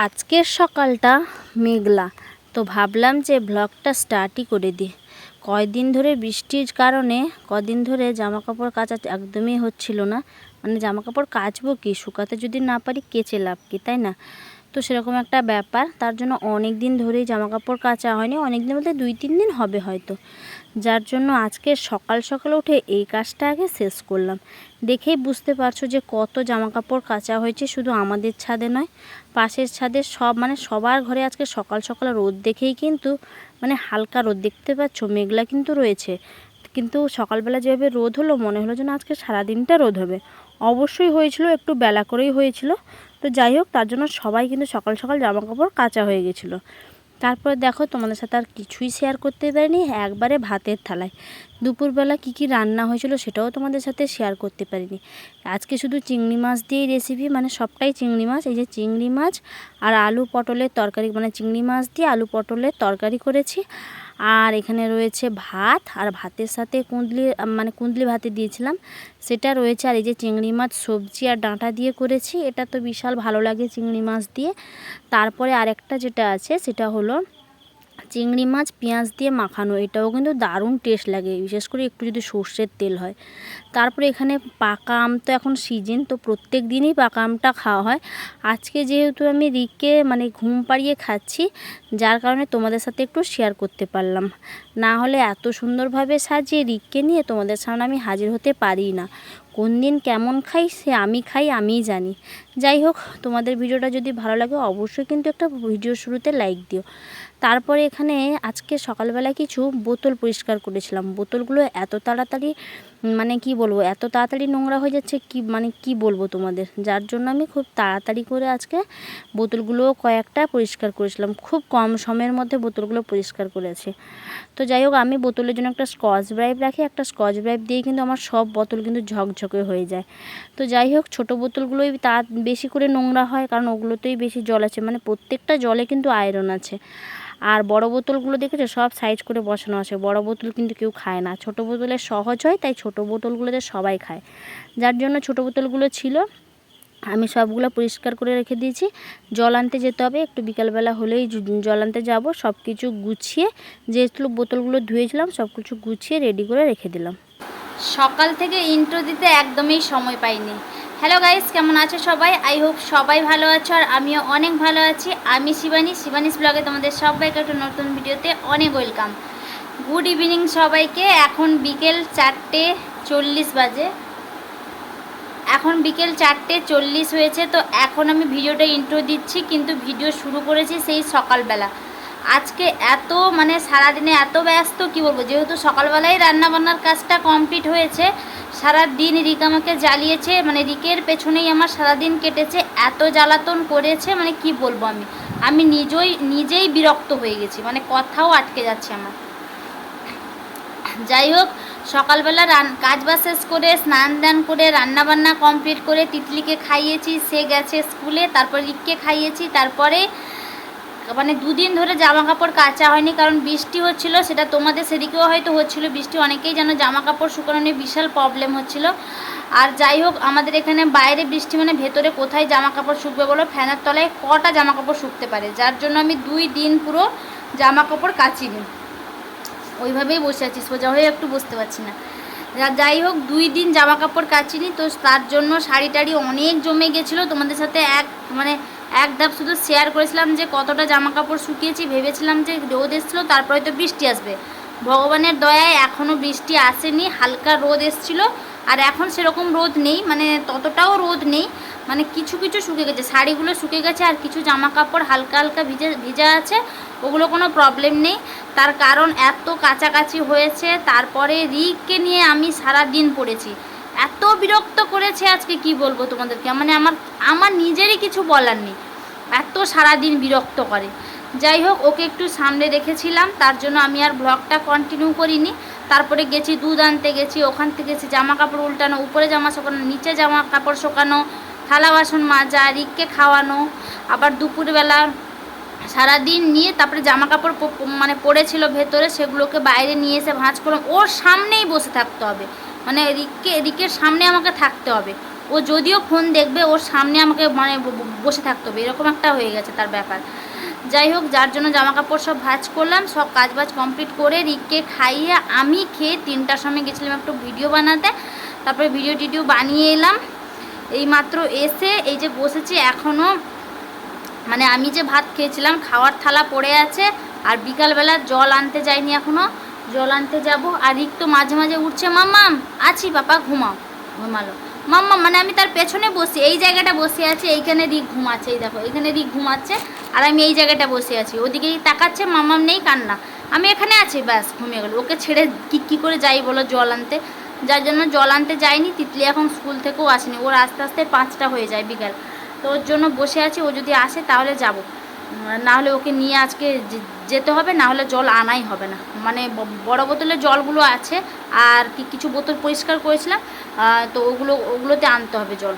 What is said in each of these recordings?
আজকের সকালটা মেঘলা, তো ভাবলাম যে ব্লগটা স্টার্টই করে দিই। কয়দিন ধরে বৃষ্টির কারণে কদিন ধরে জামা কাপড় কাচা একদমই হচ্ছিল না। মানে জামা কাপড় কাচবো কি, শুকাতে যদি না পারি কেচে লাভ কি, তাই না? তো সেরকম একটা ব্যাপার, তার জন্য অনেক দিন ধরেই জামা কাপড় কাচা হয়নি। অনেক দিন বলতে 2-3 দিন হবে হয়তো, যার জন্য আজকে সকাল সকাল উঠে এই কাজটা আগে শেষ করলাম। দেখেই বুঝতে পারছো যে কত জামা কাপড় কাচা হয়েছে, শুধু আমাদের ছাদে নয়, পাশের ছাদের সব, মানে সবার ঘরে আজকে সকাল সকাল রোদ দেখেই কিন্তু, মানে হালকা রোদ দেখতে পাচ্ছ, মেঘলা কিন্তু রয়েছে, কিন্তু সকালবেলা যেভাবে রোদ হলো মনে হলো যেন আজকে সারাদিনটা রোদ হবে। অবশ্যই হয়েছিল, একটু বেলা করেই হয়েছিল। তো যাই হোক, তার জন্য সবাই কিন্তু সকাল সকাল জামা কাপড় কাচা হয়ে গেছিলো। তারপরে দেখো, তোমাদের সাথে আর কিছুই শেয়ার করতে পারিনি, একবারে ভাতের থালায় দুপুরবেলা কি কি রান্না হয়েছিল সেটাও তোমাদের সাথে শেয়ার করতে পারিনি। আজকে শুধু চিংড়ি মাছ দিয়েই রেসিপি, মানে সবটাই চিংড়ি মাছ। এই যে চিংড়ি মাছ আর আলু পটলের তরকারি, মানে চিংড়ি মাছ দিয়ে আলু পটলের তরকারি করেছি। আর এখানে রয়েছে ভাত, আর ভাতের সাথে কুঁদলি ভাতে দিয়েছিলাম, সেটা রয়েছে। আর এই যে চিংড়ি মাছ সবজি আর ডাঁটা দিয়ে করেছি, এটা তো বিশাল ভালো লাগে চিংড়ি মাছ দিয়ে। তারপরে আরেকটা যেটা আছে সেটা হলো চিংড়ি মাছ পেঁয়াজ দিয়ে মাখানো, এটাও কিন্তু দারুণ টেস্ট লাগে, বিশেষ করে একটু যদি সর্ষের তেল হয়। তারপরে এখানে পাকা আম, তো এখন সিজন, তো প্রত্যেক দিনই পাকা আমটা খাওয়া হয়। আজকে যেহেতু আমি রিককে মানে ঘুম পাড়িয়ে খাচ্ছি, যার কারণে তোমাদের সাথে একটু শেয়ার করতে পারলাম। না হলে এত সুন্দরভাবে সাজিয়ে রিককে নিয়ে তোমাদের সামনে আমি হাজির হতে পারি না। কোন দিন কেমন খাই সে আমি খাই, আমিই জানি। যাই হোক, তোমাদের ভিডিওটা যদি ভালো লাগে অবশ্যই কিন্তু একটা ভিডিও শুরুতে লাইক দিও। তারপরে এখানে আজকে সকালবেলা কিছু বোতল পরিষ্কার করেছিলাম। বোতলগুলো এত তাড়াতাড়ি, মানে কি বলবো, এত তাড়াতাড়ি নোংরা হয়ে যাচ্ছে, কি বলবো তোমাদের, যার জন্য আমি খুব তাড়াতাড়ি করে আজকে বোতলগুলোও কয়েকটা পরিষ্কার করেছিলাম। খুব কম সময়ের মধ্যে বোতলগুলো পরিষ্কার করেছি। তো যাই হোক, আমি বোতলের জন্য একটা স্কচ ব্রাইট রাখি, একটা স্কচ ব্রাইট দিয়ে কিন্তু আমার সব বোতল কিন্তু ঝকঝকে হয়ে যায়। তো যাই হোক, ছোটো বোতলগুলোই বেশি করে নোংরা হয়, কারণ ওগুলোতেই বেশি জল আছে, মানে প্রত্যেকটা জলে কিন্তু আয়রন আছে। আর বড় বোতলগুলো দেখেছো সব সাইজ করে বসানো আছে, বড় বোতল কিন্তু কেউ খায় না, ছোট বোতলে সহজ হয়, তাই ছোট বোতলগুলোতে সবাই খায়, যার জন্য ছোট বোতলগুলো ছিল। আমি সবগুলো পরিষ্কার করে রেখে দিয়েছি। জল আনতে যেতে হবে, একটু বিকালবেলা হলেই জল আনতে যাব। সব কিছু গুছিয়ে, যেহেতু বোতলগুলো ধুয়েছিলাম, সব কিছু গুছিয়ে রেডি করে রেখে দিলাম। সকাল থেকে ইন্ট্রো দিতে একদমই সময় পাইনি। হ্যালো গাইস, কেমন আছো সবাই? আই হোপ সবাই ভালো আছো, আর আমিও অনেক ভালো আছি। আমি শিবানীস ব্লগে তোমাদের সবাইকে একটা নতুন ভিডিওতে অনেক ওয়েলকাম। গুড ইভিনিং সবাইকে। এখন বিকেল 4:40 বাজে, এখন বিকেল 4:40 হয়েছে। তো এখন আমি ভিডিওটা ইন্ট্রো দিচ্ছি, কিন্তু ভিডিও শুরু করেছি সেই সকালবেলা। আজকে এত, মানে সারাদিনে এত ব্যস্ত, কি বলবো, যেহেতু সকালবেলায় রান্নাবান্নার কাজটা কমপ্লিট হয়েছে, সারাদিন রিক আমাকে জ্বালিয়েছে, মানে রিকের পেছনেই আমার সারাদিন কেটেছে, এত জ্বালাতন করেছে, মানে কি বলবো, আমি নিজেই বিরক্ত হয়ে গেছি, মানে কথাও আটকে যাচ্ছে আমার। যাই হোক, সকালবেলা কাজ বাজ শেষ করে স্নান দান করে রান্নাবান্না কমপ্লিট করে তিতলিকে খাইয়েছি, সে গেছে স্কুলে। তারপর রিককে খাইয়েছি। তারপরে মানে 2 দিন ধরে জামা কাপড় কাচা হয়নি, কারণ বৃষ্টি হচ্ছিল, সেটা তোমাদের সেদিকেও হয়তো হচ্ছিল বৃষ্টি, অনেকেই যেন জামা কাপড় শুকানো নিয়ে বিশাল প্রবলেম হচ্ছিল। আর যাই হোক, আমাদের এখানে বাইরে বৃষ্টি, মানে ভেতরে কোথায় জামা কাপড় শুকবে বলো, ফ্যানের তলায় কটা জামা কাপড় শুকতে পারে, যার জন্য আমি 2 দিন পুরো জামা কাপড় কাচিনি, ওইভাবেই বসে আছি, সোজা হয়ে একটু বসতে পারছি না। যাই হোক, 2 দিন জামা কাপড় কাচিনি, তো তার জন্য শাড়ি টাড়ি অনেক জমে গেছিলো। তোমাদের সাথে এক ধাপ শুধু শেয়ার করেছিলাম যে কতটা জামা কাপড় শুকিয়েছি। ভেবেছিলাম যে রোদ এসেছিলো, তারপরে তো বৃষ্টি আসবে, ভগবানের দয়ায় এখনও বৃষ্টি আসেনি, হালকা রোদ এসেছিলো। আর এখন সেরকম রোদ নেই, মানে ততটাও রোদ নেই, মানে কিছু কিছু শুকে গেছে, শাড়িগুলো শুকে গেছে, আর কিছু জামা কাপড় হালকা হালকা ভিজা আছে, ওগুলো কোনো প্রবলেম নেই। তার কারণ এত কাছাকাছি হয়েছে, তারপরে রিককে নিয়ে আমি সারা দিন পড়েছি, এত বিরক্ত করেছে আজকে, কি বলবো তোমাদেরকে, মানে আমার নিজেরই কিছু বলার নেই, এত সারাদিন বিরক্ত করে। যাই হোক, ওকে একটু সামনে রেখেছিলাম, তার জন্য আমি আর ব্লগটা কন্টিনিউ করিনি। তারপরে গেছি দুধ আনতে, গেছি ওখান থেকে গেছি জামা কাপড় উল্টানো, উপরে জামা শুকানো, নিচে জামা কাপড় শুকানো, থালা বাসন মাজা, রিককে খাওয়ানো, আবার দুপুরবেলা সারাদিন নিয়ে তারপরে জামা কাপড় মানে পড়েছিল ভেতরে, সেগুলোকে বাইরে নিয়ে এসে ভাঁজ করে ওর সামনেই বসে থাকতে হবে, মানে রিকের সামনে আমাকে থাকতে হবে, ও যদিও ফোন দেখবে, ওর সামনে আমাকে মানে বসে থাকতে হবে, এরকম একটা হয়ে গেছে তার ব্যাপার। যাই হোক, যার জন্য জামা কাপড় সব ভাঁজ করলাম, সব কাজ বাজ কমপ্লিট করে রিককে খাইয়ে আমি খেয়ে 3টার সময় গেছিলাম একটু ভিডিও বানাতে। তারপরে ভিডিও টিডিও বানিয়ে এলাম, এই মাত্র এসে এই যে বসেছি। এখনও মানে আমি যে ভাত খেয়েছিলাম খাওয়ার থালা পড়ে আছে, আর বিকালবেলা জল আনতে যাইনি, এখনও জল আনতে যাব। আর রিক তো মাঝে মাঝে উঠছে, মাম্মাম আছি পাপা ঘুমাও, ঘুমালো মাম্মা, মানে আমি তার পেছনে বসি, এই জায়গাটা বসে আছি, এইখানে রিক ঘুমাচ্ছে, এই দেখো এখানে রিক ঘুমাচ্ছে, আর আমি এই জায়গাটা বসে আছি, ওদিকেই তাকাচ্ছে, মাম্মাম নেই কান্না, আমি এখানে আছি, ব্যাস ঘুমিয়ে গেল। ওকে ছেড়ে কী করে যাই বলো জল আনতে, যার জন্য জল আনতে যাইনি। তিতলি এখন স্কুল থেকেও আসেনি, ওর আস্তে আস্তে 5টা হয়ে যায় বিকাল, তো ওর জন্য বসে আছি, ও যদি আসে তাহলে যাব, না হলে ওকে নিয়ে আজকে যেতে হবে, না হলে জল আনাই হবে না। মানে বড় বোতলে জলগুলো আছে, আর কিছু বোতল পরিষ্কার করেছিলাম, তো ওগুলোতে আনতে হবে জল।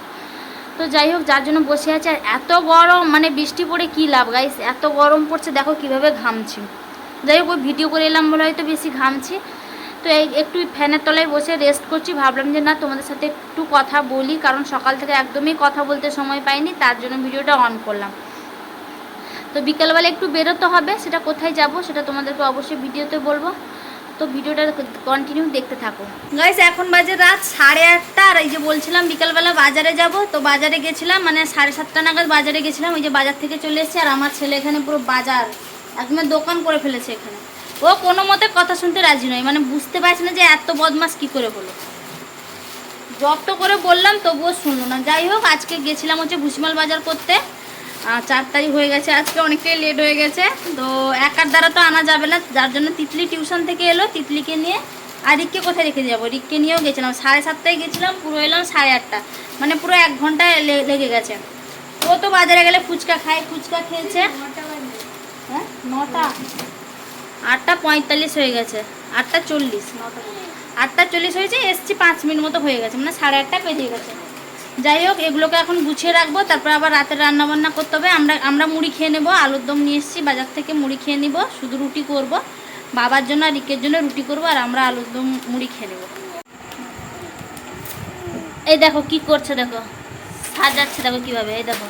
তো যাই হোক, যার জন্য বসে আছে। আর এত গরম, মানে বৃষ্টি পড়ে কী লাভ গাইস, এত গরম পড়ছে, দেখো কিভাবে ঘামছি। যাই হোক, ওই ভিডিও করে এলাম বলে হয়তো বেশি ঘামছি। তো এই একটু ফ্যানের তলায় বসে রেস্ট করছি, ভাবলাম যে না তোমাদের সাথে একটু কথা বলি, কারণ সকাল থেকে একদমই কথা বলতে সময় পাইনি, তার জন্য ভিডিওটা অন করলাম। তো বিকালবেলা একটু বেরোতে হবে, সেটা কোথায় যাব সেটা তোমাদেরকে অবশ্যই ভিডিওতে বলবো, তো ভিডিওটা কন্টিনিউ দেখতে থাকো গাইস। এখন বাজে রাত 8:30, আর এই যে বলছিলাম বিকালবেলা বাজারে যাব, তো বাজারে গেছিলাম, মানে 7:30 নাগাদ বাজারে গেছিলাম, ওই যে বাজার থেকে চলে এসেছি। আর আমার ছেলে এখানে পুরো বাজার একদম দোকান করে ফেলেছে এখানে, ও কোনো মতে কথা শুনতে রাজি নয়, মানে বুঝতে পারছে না যে এত বদমাস কী করে হলো। জব্দ করে বললাম তবুও শুনলো না। যাই হোক, আজকে গেছিলাম হচ্ছে ভুসিমাল বাজার করতে, 4 তারিখ হয়ে গেছে, আজকে অনেকটাই লেট হয়ে গেছে, তো একার দ্বারা তো আনা যাবে না, যার জন্য তিতলি টিউশন থেকে এলো, তিতলিকে নিয়ে। আর রিককে কোথায় রেখে যাবো, রিককে নিয়েও গেছিলাম, 7:30টায় গেছিলাম, পুরো এলাম 8:30, মানে পুরো 1 ঘন্টা লেগে গেছে। ও তো বাজারে গেলে ফুচকা খায়, ফুচকা খেয়েছে। হ্যাঁ 9টা, 8:45 হয়ে গেছে, 8:40, 8:40 হয়েছে, এসছি 5 মিনিট মতো হয়ে গেছে, মানে 8:30 পেরিয়ে গেছে। যাই হোক, এগুলোকে এখন গুছিয়ে রাখবো, তারপর আবার রাতের রান্নাবান্না করতে হবে। আমরা মুড়ি খেয়ে নেবো, আলুর দম নিয়ে এসেছি বাজার থেকে, মুড়ি খেয়ে নিব, শুধু রুটি করব, বাবার জন্য আর রিকের জন্য রুটি করব, আর আমরা আলুর দম মুড়ি খেয়ে নেব। এই দেখো কি করছে, দেখো সাজাচ্ছে, দেখো কীভাবে, এই দেখো,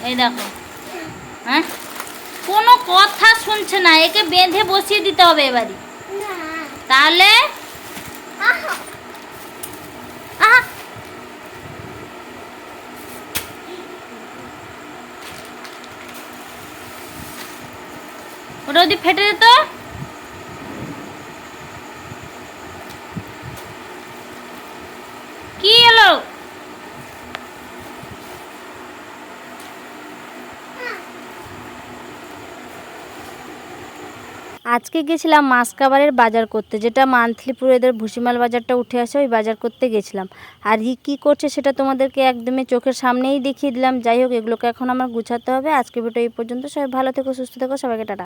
এই দেখো, হ্যাঁ কোনো কথা শুনছে না, একে বেঁধে বসিয়ে দিতে হবে এবারই, তাহলে আহা ওটা যদি ফেটে যেত, কি এলো, আজকে গেছিলাম মাসকাবারের বাজার করতে, যেটা মান্থলি পুরো এদের ভুসিমাল বাজারটা উঠে আসে, ওই বাজার করতে গেছিলাম। আর কী করছে সেটা তোমাদেরকে একদমই চোখের সামনেই দেখিয়ে দিলাম। যাই হোক, এগুলোকে এখন আমার গুছাতে হবে। আজকে ভিডিও এই পর্যন্ত, সবাই ভালো থেকো, সুস্থ থেকো, সবাইকে টাটা।